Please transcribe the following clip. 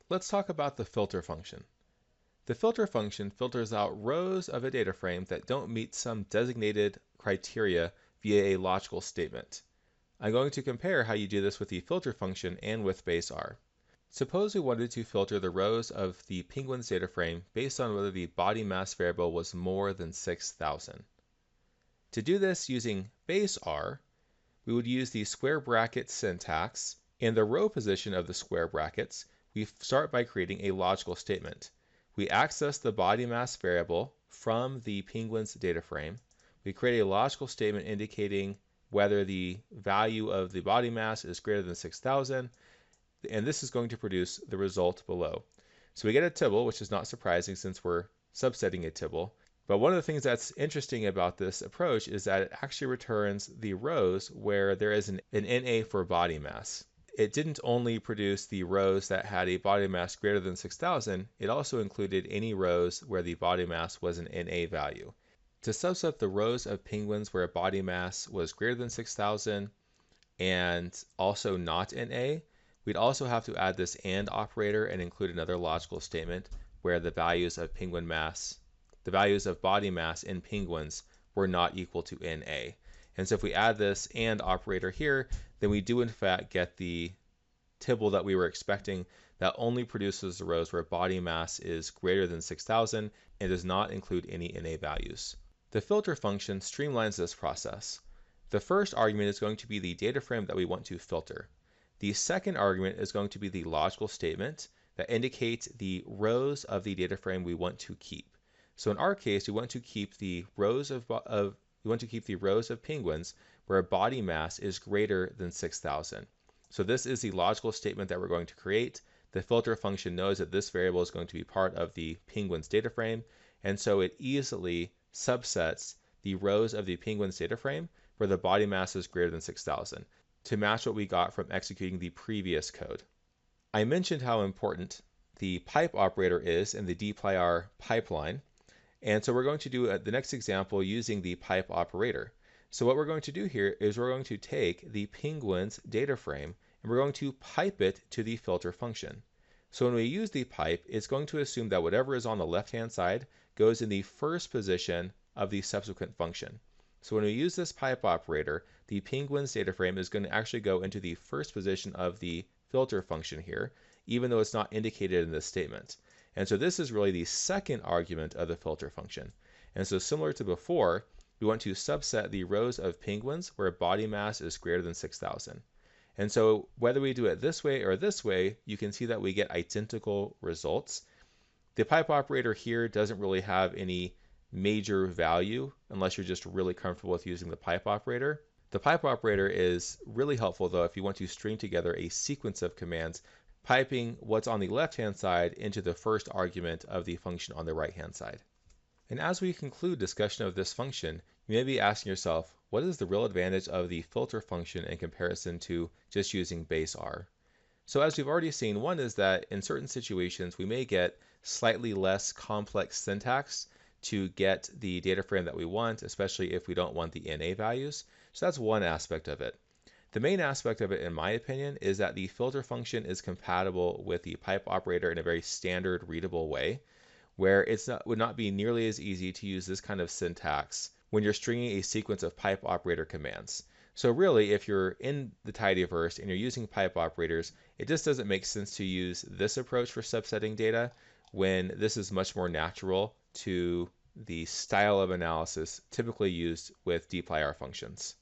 Let's talk about the filter function. The filter function filters out rows of a data frame that don't meet some designated criteria via a logical statement. I'm going to compare how you do this with the filter function and with base R. Suppose we wanted to filter the rows of the penguin's data frame based on whether the body mass variable was more than 6,000. To do this using base R, we would use the square bracket syntax. In the row position of the square brackets, we start by creating a logical statement. We access the body mass variable from the penguin's data frame. We create a logical statement indicating whether the value of the body mass is greater than 6,000, and this is going to produce the result below. So we get a tibble, which is not surprising since we're subsetting a tibble. But one of the things that's interesting about this approach is that it actually returns the rows where there is an NA for body mass. It didn't only produce the rows that had a body mass greater than 6,000, it also included any rows where the body mass was an NA value. To subset the rows of penguins where body mass was greater than 6,000 and also not NA, we'd also have to add this AND operator and include another logical statement where the values of penguin mass, the values of body mass in penguins were not equal to NA. And so if we add this AND operator here, then we do in fact get the tibble that we were expecting that only produces the rows where body mass is greater than 6,000 and does not include any NA values. The filter function streamlines this process. The first argument is going to be the data frame that we want to filter. The second argument is going to be the logical statement that indicates the rows of the data frame we want to keep. So in our case, we want to keep the rows of penguins where body mass is greater than 6,000. So this is the logical statement that we're going to create. The filter function knows that this variable is going to be part of the penguin's data frame, and so it easily subsets the rows of the penguin's data frame where the body mass is greater than 6,000 to match what we got from executing the previous code. I mentioned how important the pipe operator is in the dplyr pipeline. And so we're going to do the next example using the pipe operator. So what we're going to do here is we're going to take the penguin's data frame and we're going to pipe it to the filter function. So when we use the pipe, it's going to assume that whatever is on the left-hand side goes in the first position of the subsequent function. So when we use this pipe operator, the penguin's data frame is going to actually go into the first position of the filter function here, even though it's not indicated in this statement. And so this is really the second argument of the filter function. And so similar to before, we want to subset the rows of penguins where body mass is greater than 6,000. And so whether we do it this way or this way, you can see that we get identical results. The pipe operator here doesn't really have any major value unless you're just really comfortable with using the pipe operator. The pipe operator is really helpful though if you want to string together a sequence of commands piping what's on the left-hand side into the first argument of the function on the right-hand side. And as we conclude discussion of this function, you may be asking yourself, what is the real advantage of the filter function in comparison to just using base R? So as we've already seen, one is that in certain situations, we may get slightly less complex syntax to get the data frame that we want, especially if we don't want the NA values. So that's one aspect of it. The main aspect of it, in my opinion, is that the filter function is compatible with the pipe operator in a very standard readable way, where it would not be nearly as easy to use this kind of syntax when you're stringing a sequence of pipe operator commands. So really, if you're in the tidyverse and you're using pipe operators, it just doesn't make sense to use this approach for subsetting data when this is much more natural to the style of analysis typically used with dplyr functions.